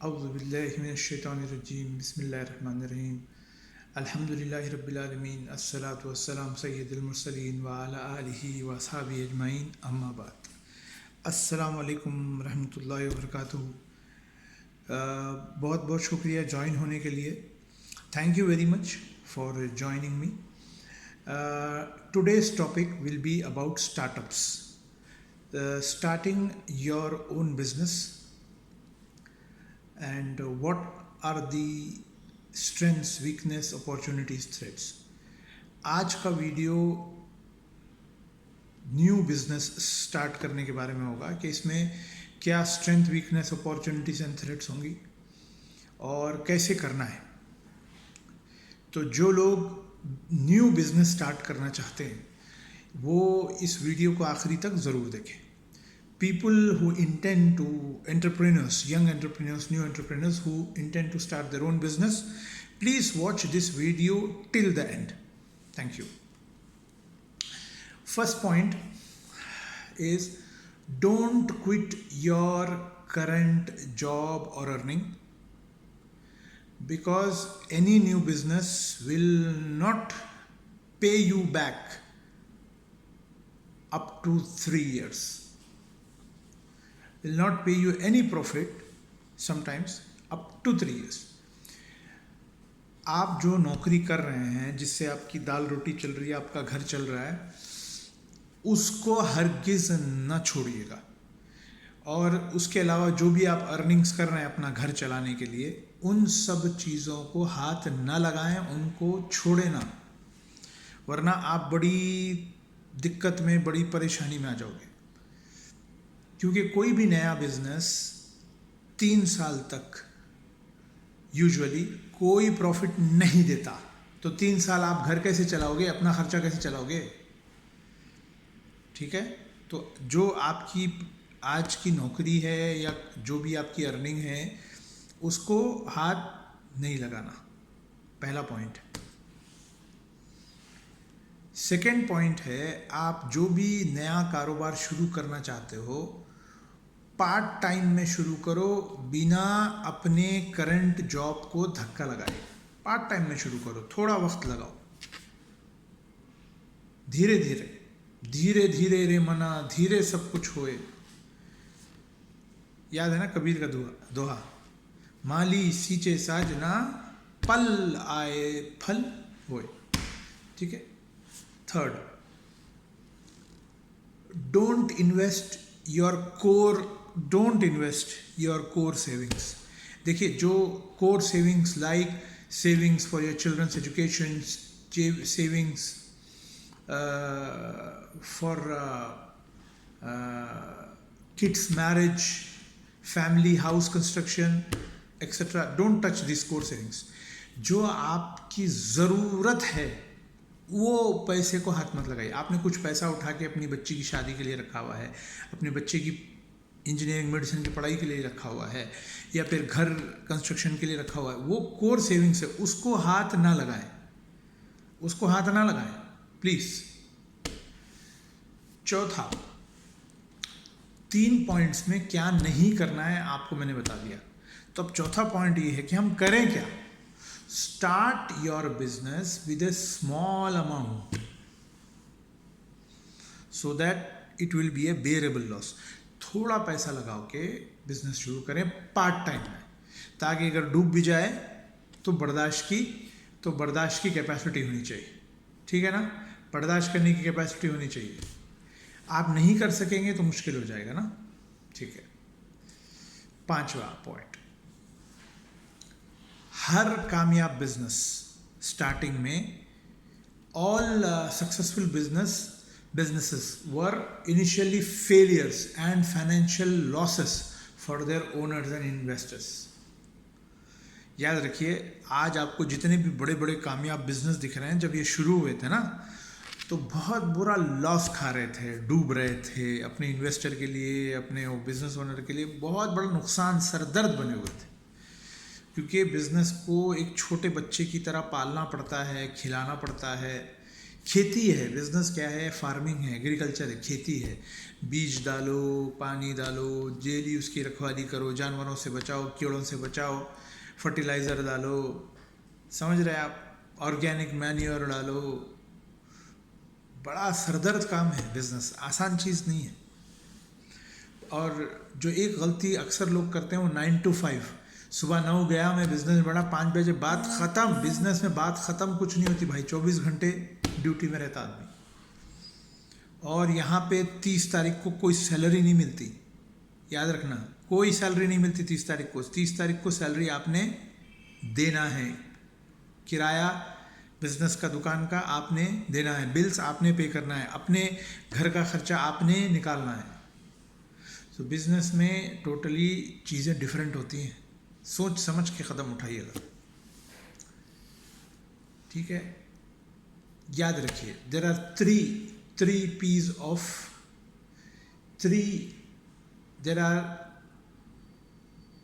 औज़ुबिल्लाहिमिनश्शैतानिर्रजीम बिस्मिल्लाहिर्रहमानिर्रहीम अल्हम्दुलिल्लाहि रब्बिल आलमीन अस्सलातु वस्सलाम सय्यिदुल मुरसलीन व अला आलिहि व अस्हाबिहि अजमाइन अम्मा बाद। अस्सलामु अलैकुम रहमतुल्लाहि व बरकातुहू। बहुत बहुत शुक्रिया ज्वाइन होने के लिए। Thank you very much for joining me. Today's topic will be about startups, starting your own business, and what are the strengths, weakness, opportunities, threats. आज का वीडियो न्यू बिजनेस स्टार्ट करने के बारे में होगा कि इसमें क्या strength, weakness, opportunities and threats होंगी और कैसे करना है। तो जो लोग न्यू बिजनेस स्टार्ट करना चाहते हैं वो इस वीडियो को आखिरी तक ज़रूर देखें। People who intend to, entrepreneurs, young entrepreneurs, new entrepreneurs who intend to start their own business, please watch this video till the end. Thank you. First point is, don't quit your current job or earning, because any new business will not pay you back up to 3 years. Will not pay you any profit sometimes up to 3 years. आप जो नौकरी कर रहे हैं, जिससे आपकी दाल रोटी चल रही है, आपका घर चल रहा है, उसको हरगिज़ न छोड़िएगा। और उसके अलावा जो भी आप अर्निंग्स कर रहे हैं अपना घर चलाने के लिए, उन सब चीज़ों को हाथ न लगाएं, उनको छोड़ें ना, वरना आप बड़ी दिक्कत में, बड़ी परेशानी में आ जाओगे। क्योंकि कोई भी नया बिजनेस 3 साल तक यूजुअली कोई प्रॉफिट नहीं देता। तो 3 साल आप घर कैसे चलाओगे, अपना खर्चा कैसे चलाओगे? ठीक है। तो जो आपकी आज की नौकरी है या जो भी आपकी अर्निंग है, उसको हाथ नहीं लगाना, पहला पॉइंट। सेकेंड पॉइंट है, आप जो भी नया कारोबार शुरू करना चाहते हो, पार्ट टाइम में शुरू करो, बिना अपने करंट जॉब को धक्का लगाए। पार्ट टाइम में शुरू करो, थोड़ा वक्त लगाओ, धीरे धीरे, धीरे धीरे रे मना, धीरे सब कुछ होए। याद है ना कबीर का दोहा, माली सींचे साजना, पल आए फल होए। ठीक है। Third, don't invest your core savings. देखिए, जो core savings like savings for your children's education, savings for kids marriage, family house construction etcetera, don't touch this core savings. जो आपकी ज़रूरत है वो पैसे को हाथ मत लगाइए। आपने कुछ पैसा उठा के अपनी बच्ची की शादी के लिए रखा हुआ है, अपने बच्चे की इंजीनियरिंग मेडिसिन की पढ़ाई के लिए रखा हुआ है, या फिर घर कंस्ट्रक्शन के लिए रखा हुआ है, वो कोर सेविंग्स है, उसको हाथ ना लगाएं, उसको हाथ ना लगाएं प्लीज़। चौथा, 3 पॉइंट्स में क्या नहीं करना है आपको मैंने बता दिया। तो अब चौथा पॉइंट ये है कि हम करें क्या। Start your business with a small amount so that it will be a bearable loss. थोड़ा पैसा लगाओ के बिजनेस शुरू करें पार्ट टाइम में, ताकि अगर डूब भी जाए तो बर्दाश्त की कैपेसिटी होनी चाहिए। ठीक है ना, बर्दाश्त करने की कैपेसिटी होनी चाहिए। आप नहीं कर सकेंगे तो मुश्किल हो जाएगा ना। ठीक है। 5वां पॉइंट, हर कामयाब बिजनेस स्टार्टिंग में, all successful businesses were initially failures and financial losses for their owners and investors. याद रखिए, आज आपको जितने भी बड़े बड़े कामयाब बिजनेस दिख रहे हैं, जब ये शुरू हुए थे ना, तो बहुत बुरा लॉस खा रहे थे, डूब रहे थे। अपने इन्वेस्टर के लिए, अपने बिजनेस ओनर के लिए बहुत बड़ा नुकसान, सरदर्द बने हुए थे। क्योंकि बिज़नेस को एक छोटे बच्चे की तरह पालना पड़ता है, खिलाना पड़ता है, खेती है, बिजनेस क्या है, फार्मिंग है, एग्रीकल्चर है, खेती है। बीज डालो, पानी डालो, डेली उसकी रखवाली करो, जानवरों से बचाओ, कीड़ों से बचाओ, फर्टिलाइज़र डालो, समझ रहे हैं आप, ऑर्गेनिक मैन्योर डालो। बड़ा सरदर्द काम है बिजनेस, आसान चीज़ नहीं है। और जो एक गलती अक्सर लोग करते हैं वो 9 to 5, सुबह 9 गया मैं बिजनेस में बढ़ा, 5 बजे बात ख़त्म। बिजनेस में बात ख़त्म कुछ नहीं होती भाई, 24 घंटे ड्यूटी में रहता आदमी। और यहाँ पे 30 तारीख को कोई सैलरी नहीं मिलती, याद रखना, कोई सैलरी नहीं मिलती 30 तारीख को। 30 तारीख को सैलरी आपने देना है, किराया बिजनेस का, दुकान का आपने देना है, बिल्स आपने पे करना है, अपने घर का खर्चा आपने निकालना है। तो बिजनेस में टोटली चीज़ें डिफरेंट होती हैं, सोच समझ के कदम उठाइएगा, ठीक है। याद रखिए, there are three piece of there are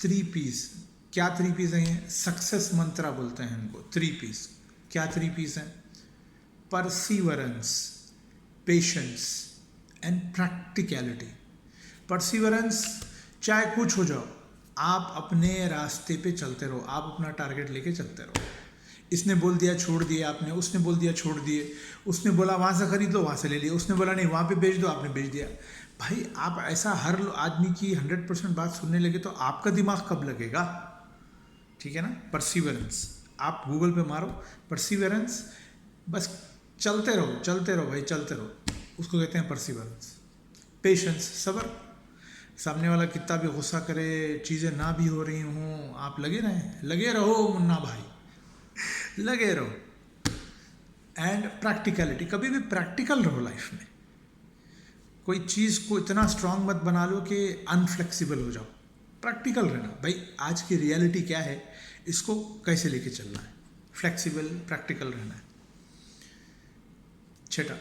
3 piece. क्या 3 पीस हैं ये? सक्सेस मंत्रा बोलते हैं इनको, 3 पीस। क्या 3 पीस हैं? Perseverance, patience and practicality. Perseverance, चाहे कुछ हो जाओ, आप अपने रास्ते पे चलते रहो, आप अपना टारगेट लेके चलते रहो। इसने बोल दिया छोड़ दिए आपने, उसने बोल दिया छोड़ दिए, उसने बोला वहाँ से खरीद लो, वहाँ से ले लिया, उसने बोला नहीं वहाँ पे बेच दो, आपने बेच दिया। भाई आप ऐसा हर आदमी की 100% बात सुनने लगे तो आपका दिमाग कब लगेगा, ठीक है ना। परसिवरेंस, आप गूगल पे मारो परसिवरेंस, बस चलते रहो भाई, चलते रहो, उसको कहते हैं परसिवरेंस। पेशेंस, सब्र, सामने वाला कितना भी गुस्सा करे, चीज़ें ना भी हो रही हों, आप लगे रहो मुन्ना भाई, लगे रहो। एंड प्रैक्टिकलिटी, कभी भी प्रैक्टिकल रहो लाइफ में। कोई चीज़ को इतना स्ट्रांग मत बना लो कि अनफ्लेक्सिबल हो जाओ, प्रैक्टिकल रहना भाई, आज की रियलिटी क्या है, इसको कैसे लेके चलना है, फ्लेक्सिबल प्रैक्टिकल रहना है। छठा,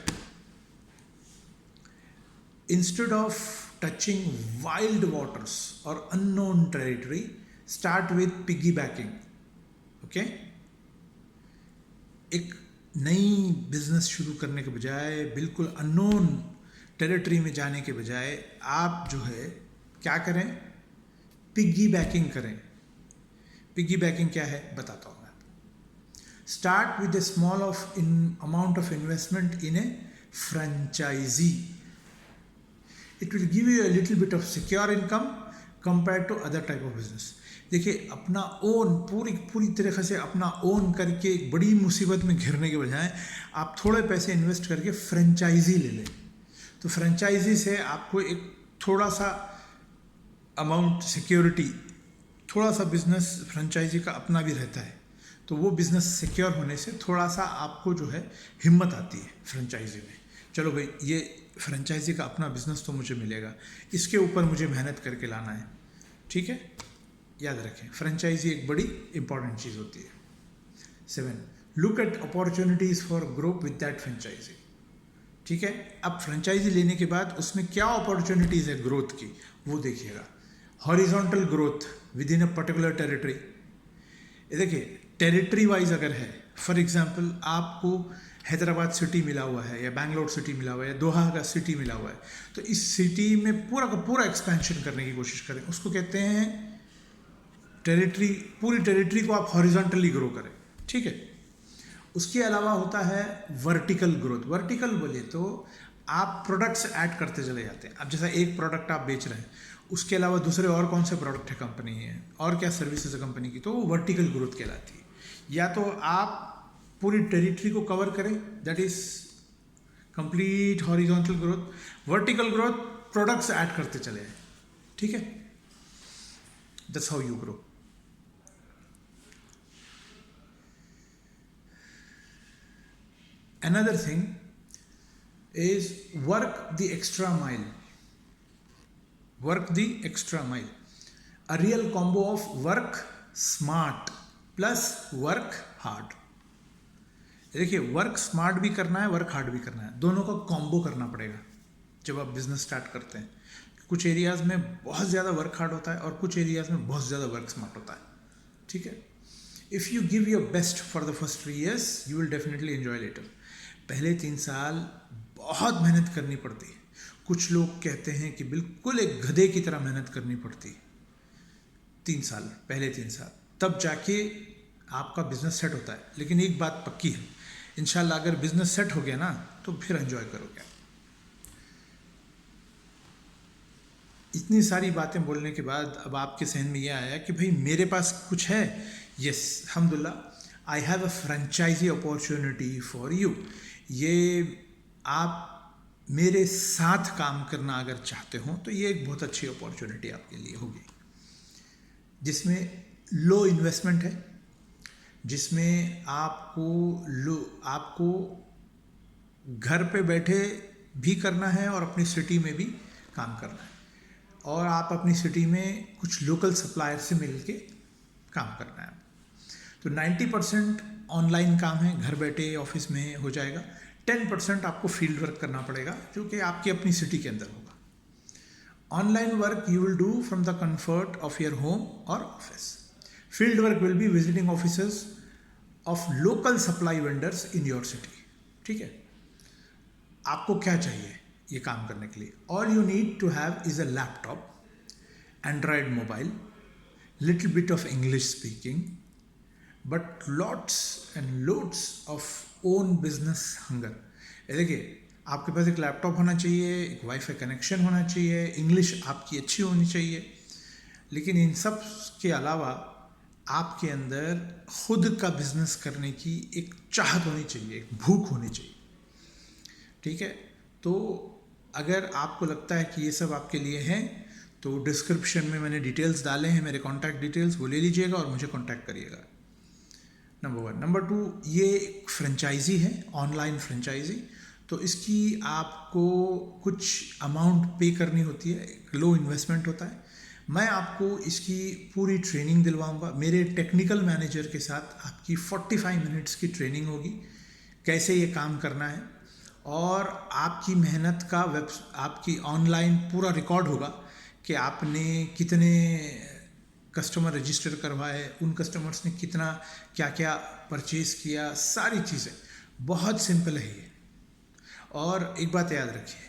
instead of touching wild waters और unknown territory, start with piggybacking. Okay, एक नई बिजनेस शुरू करने के बजाय, बिल्कुल अननोन टेरिटरी में जाने के बजाय, आप जो है क्या करें, पिगी बैकिंग करें। पिगी बैकिंग क्या है बताता हूँ मैं। Start with a small amount of investment in a franchise. It will give you a little bit of secure income compare to other type of business. देखिए, अपना ओन पूरी तरीके से अपना ओन करके एक बड़ी मुसीबत में घिरने के बजाय आप थोड़े पैसे इन्वेस्ट करके फ्रेंचाइजी ले लें। तो फ्रेंचाइजी से आपको एक थोड़ा सा अमाउंट सिक्योरिटी, थोड़ा सा बिजनेस फ्रेंचाइजी का अपना भी रहता है, तो वो बिजनेस सिक्योर होने से थोड़ा सा आपको जो है हिम्मत आती है फ्रेंचाइजी में। चलो भाई, ये फ्रेंचाइजी का अपना बिजनेस तो मुझे मिलेगा, इसके ऊपर मुझे मेहनत करके लाना है, ठीक है। याद रखें, फ्रेंचाइजी एक बड़ी इंपॉर्टेंट चीज़ होती है। 7, look at opportunities for growth with that franchise. ठीक है, अब फ्रेंचाइजी लेने के बाद उसमें क्या अपॉर्चुनिटीज़ है ग्रोथ की, वो देखिएगा। Horizontal growth with in a particular territory. देखिए, टेरिटरी वाइज अगर है, फॉर एग्जांपल आपको हैदराबाद सिटी मिला हुआ है, या बैंगलोर सिटी मिला हुआ है, या दोहा का सिटी मिला हुआ है, तो इस सिटी में पूरा का पूरा एक्सपेंशन करने की कोशिश करें। उसको कहते हैं टेरिटरी। पूरी टेरिटरी को आप हॉरिजॉन्टली ग्रो करें, ठीक है। उसके अलावा होता है वर्टिकल ग्रोथ। वर्टिकल बोले तो आप प्रोडक्ट्स ऐड करते चले जाते हैं। अब जैसा एक प्रोडक्ट आप बेच रहे हैं, उसके अलावा दूसरे और कौन से प्रोडक्ट है कंपनी है, और क्या सर्विसेज है कंपनी की, तो वो वर्टिकल ग्रोथ कहलाती है। या तो आप पूरी टेरिटरी को कवर करें, that is complete horizontal growth. Vertical growth, products add करते चले जाए, ठीक है। That's how you grow. Another thing is work the extra mile. Work the extra mile. A real combo of work smart plus work hard. देखिए, work smart भी करना है, work hard भी करना है, दोनों का कॉम्बो करना पड़ेगा जब आप बिजनेस स्टार्ट करते हैं। कुछ एरियाज में बहुत ज़्यादा वर्क हार्ड होता है और कुछ एरियाज में बहुत ज़्यादा वर्क स्मार्ट होता है, ठीक है। If you give your best for the first 3 years, you will definitely enjoy later. पहले 3 साल बहुत मेहनत करनी पड़ती है। कुछ लोग कहते हैं कि बिल्कुल एक गधे की तरह मेहनत करनी पड़ती है 3 साल, पहले 3 साल, तब जाके आपका बिजनेस सेट होता है। लेकिन एक बात पक्की है, इंशाल्लाह अगर बिजनेस सेट हो गया ना तो फिर एंजॉय करोगे। इतनी सारी बातें बोलने के बाद अब आपके सहन में ये आया कि भाई मेरे पास कुछ है। यस, अल्हम्दुलिल्लाह, I have a franchise opportunity for you. ये आप मेरे साथ काम करना अगर चाहते हो तो ये एक बहुत अच्छी अपॉर्चुनिटी आपके लिए होगी, जिसमें लो इन्वेस्टमेंट है, जिसमें आपको घर पे बैठे भी करना है और अपनी सिटी में भी काम करना है, और आप अपनी सिटी में कुछ लोकल सप्लायर से मिलके काम करना है। तो 90% ऑनलाइन काम है, घर बैठे ऑफिस में हो जाएगा। 10% आपको फील्ड वर्क करना पड़ेगा जो कि आपकी अपनी सिटी के अंदर होगा। Online work you will do from the comfort of your home और office. Field work will be visiting offices of local supply vendors in your city. ठीक है, आपको क्या चाहिए ये काम करने के लिए? All you need to have is a laptop, Android mobile, little bit of English speaking, but lots and loads of own business hunger. देखिए, आपके पास एक लैपटॉप होना चाहिए, एक वाईफाई कनेक्शन होना चाहिए, इंग्लिश आपकी अच्छी होनी चाहिए, लेकिन इन सब के अलावा आपके अंदर खुद का बिजनेस करने की एक चाहत होनी चाहिए, एक भूख होनी चाहिए। ठीक है, तो अगर आपको लगता है कि ये सब आपके लिए है तो डिस्क्रिप्शन में मैंने डिटेल्स डाले हैं, मेरे कॉन्टैक्ट डिटेल्स, वो ले लीजिएगा और मुझे कॉन्टैक्ट करिएगा। नंबर 1। नंबर 2, ये एक फ्रेंचाइजी है, ऑनलाइन फ्रेंचाइजी, तो इसकी आपको कुछ अमाउंट पे करनी होती है, लो इन्वेस्टमेंट होता है। मैं आपको इसकी पूरी ट्रेनिंग दिलवाऊंगा। मेरे टेक्निकल मैनेजर के साथ आपकी 45 मिनट्स की ट्रेनिंग होगी, कैसे ये काम करना है, और आपकी मेहनत का आपकी ऑनलाइन पूरा रिकॉर्ड होगा कि आपने कितने कस्टमर रजिस्टर करवाए, उन कस्टमर्स ने कितना क्या क्या परचेज किया, सारी चीज़ें। बहुत सिंपल है ये। और एक बात याद रखिए,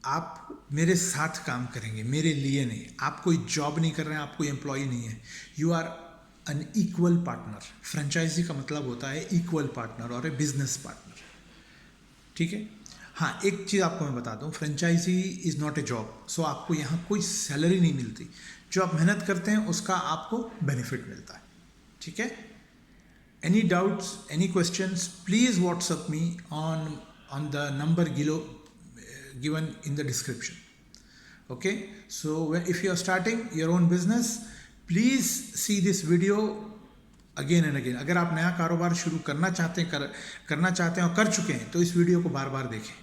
आप मेरे साथ काम करेंगे, मेरे लिए नहीं। आप कोई जॉब नहीं कर रहे हैं, आप कोई एम्प्लॉय नहीं है, you are an equal partner. Franchise का मतलब होता है इक्वल पार्टनर और ए बिजनेस पार्टनर। ठीक है, हाँ, एक चीज़ आपको मैं बता दूं, franchisee is not a job. So आपको यहाँ कोई सैलरी नहीं मिलती, जो आप मेहनत करते हैं उसका आपको बेनिफिट मिलता है। ठीक है, any doubts, any questions, please WhatsApp me on the number given in the description. Okay, so if you are starting your own business, please see this video again and again. अगर आप नया कारोबार शुरू करना चाहते हैं और कर चुके हैं तो इस वीडियो को बार बार देखें।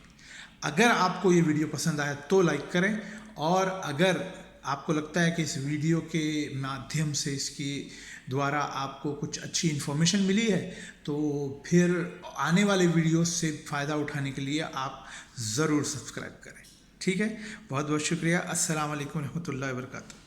अगर आपको ये वीडियो पसंद आया तो लाइक करें, और अगर आपको लगता है कि इस वीडियो के माध्यम से, इसके द्वारा आपको कुछ अच्छी इन्फॉर्मेशन मिली है, तो फिर आने वाले वीडियो से फ़ायदा उठाने के लिए आप ज़रूर सब्सक्राइब करें। ठीक है, बहुत बहुत शुक्रिया। अस्सलाम वालेकुम रहमतुल्लाहि व बरकातहू।